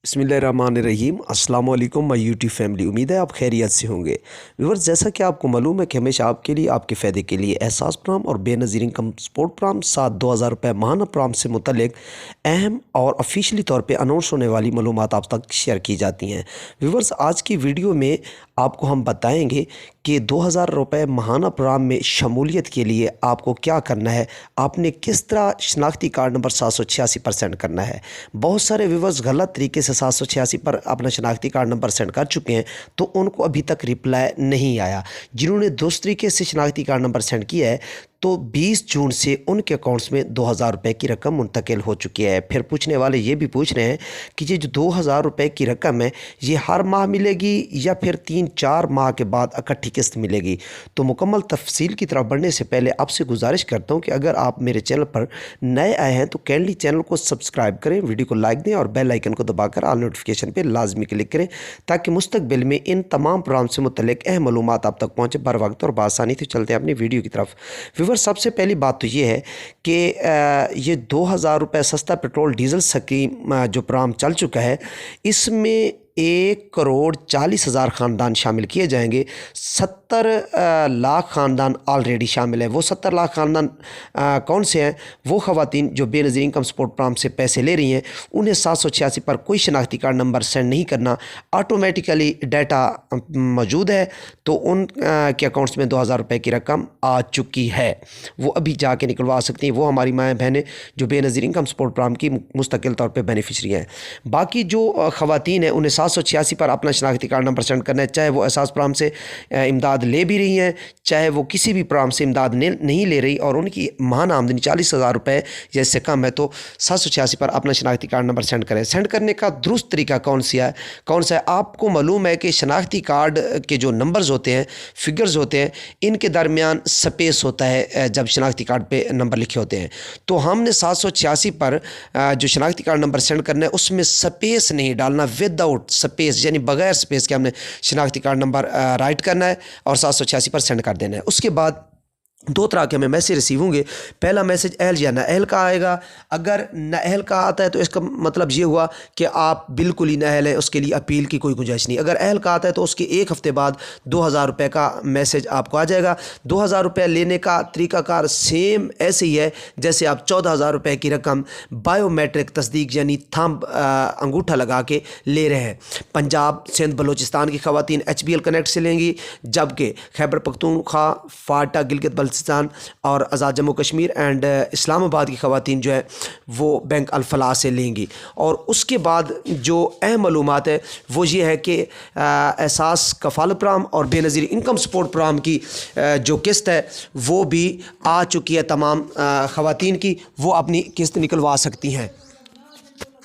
बिस्मिल्लाहिर्रहमानिर्रहीम। अस्सलाम वालेकुम माय यूट्यूब फैमिली। उम्मीद है आप खैरियत से होंगे। व्यूअर्स, जैसा कि आपको मालूम है कि हमेशा आपके लिए, आपके फ़ायदे के लिए एहसास प्रोग्राम और बेनज़ीर इनकम सपोर्ट प्रोग्राम 7-2000 रुपये माहाना प्रोग्राम से मुतल्लिक अहम और ऑफिशियली तौर पे अनाउंस होने वाली मालूमात आप तक शेयर की जाती हैं। व्यूअर्स, आज की वीडियो में आपको हम बताएंगे कि 2000 रुपये माहाना प्रोग्राम में शमूलियत के लिए आपको क्या करना है, आपने किस तरह शनाख्ती कार्ड नंबर 786 पर सेंड करना है। बहुत सारे व्यूअर्स गलत तरीके से 786 पर अपना शनाख्ती कार्ड नंबर सेंड कर चुके हैं, तो उनको अभी तक रिप्लाई नहीं आया। जिन्होंने दूसरे तरीके से शनाख्ती कार्ड नंबर सेंड किया है, तो 20 जून से उनके अकाउंट्स में 2000 रुपये की रकम मुंतकिल हो चुकी है। फिर पूछने वाले ये भी पूछ रहे हैं कि ये जो 2000 रुपये की रकम है, ये हर माह मिलेगी या फिर 3-4 माह के बाद इकट्ठी किस्त मिलेगी। तो मुकम्मल तफसील की तरफ बढ़ने से पहले आपसे गुजारिश करता हूँ कि अगर आप मेरे चैनल पर नए आए हैं तो काइंडली चैनल को सब्सक्राइब करें, वीडियो को लाइक दें और बेल आइकन को दबाकर ऑल नोटिफिकेशन पर लाजमी क्लिक करें, ताकि मुस्तकबिल में इन तमाम प्रोग्राम से मुतल्लिक अहम मालूमात आप तक पहुँचे बर वक्त और बासानी। तो चलते हैं अपनी वीडियो की तरफ। सबसे पहली बात तो ये है कि ये 2000 रुपये सस्ता पेट्रोल डीजल स्कीम जो प्रोग्राम चल चुका है, इसमें 1,40,00,000 ख़ानदान शामिल किए जाएंगे। 70 लाख ख़ानदान ऑलरेडी शामिल है। वो 70 लाख ख़ानदान कौन से हैं? वो ख़वातीन जो बेनज़ीर इनकम सपोर्ट प्रोग्राम से पैसे ले रही हैं, उन्हें 786 पर कोई शनाख्ती कार्ड नंबर सेंड नहीं करना, ऑटोमेटिकली डाटा मौजूद है, तो उन के अकाउंट्स में 2000 रुपये की रकम आ चुकी है। वो अभी जाके निकलवा सकती हैं। वो हमारी माएँ बहनें जो बेनज़ीर इनकम सपोर्ट प्रोग्राम की मुस्तकिल तौर पर बेनिफिशरी हैं। बाकी जो ख़वातीन हैं, उन्हें 786 पर अपना शनाख्ती कार्ड नंबर सेंड करना है, चाहे वो एहसास प्रोग्राम से इमदाद ले भी रही हैं, चाहे वो किसी भी प्रोग्राम से इमदाद नहीं ले रही और उनकी माहाना आमदनी 40,000 रुपये या इससे कम है, तो 786 पर अपना शनाख्ती कार्ड नंबर सेंड करें। सेंड करने का दुरुस्त तरीका कौन सा है? आपको मालूम है कि शनाख्ती कार्ड के जो नंबर्स होते हैं, फिगर्स होते हैं, इनके दरमियान स्पेस होता है जब शनाख्ती कार्ड पे नंबर लिखे होते हैं। तो हमने 786 पर जो शनाख्ती कार्ड नंबर सेंड करना है, उसमें स्पेस नहीं डालना, विदाउट स्पेस यानी बगैर स्पेस के हमने शनाख्ती कार्ड नंबर राइट करना है और 786 पर सेंड कर देना है। उसके बाद 2 तरह के हमें मैसेज रिसीव होंगे। पहला मैसेज अहल या नाअहल का आएगा। अगर नाअहल का आता है तो इसका मतलब ये हुआ कि आप बिल्कुल ही नाअहल हैं, उसके लिए अपील की कोई गुंजाइश नहीं। अगर अहल का आता है तो उसके 1 हफ़्ते बाद 2000 रुपये का मैसेज आपको आ जाएगा। 2000 रुपये लेने का तरीकाकार सेम ऐसे ही है जैसे आप 14,000 रुपये की रकम बायोमेट्रिक तस्दीक यानी थंब अंगूठा लगा के ले रहे हैं। पंजाब, सिंध, बलूचिस्तान की ख़वातीन HBL कनेक्ट से लेंगी, जबकि खैबर पख्तूनख्वा, फाटा, गिलगित और आज़ाद जम्मू कश्मीर एंड इस्लामाबाद की ख़वातीन जो है वो बैंक अल-फलाह से लेंगी। और उसके बाद जो अहम मालूमात है वो ये है कि एहसास कफ़ालत प्रोग्राम और बेनज़ीर इनकम सपोर्ट प्रोग्राम की जो किस्त है वो भी आ चुकी है। तमाम ख़वातीन की वो अपनी किस्त निकलवा सकती हैं।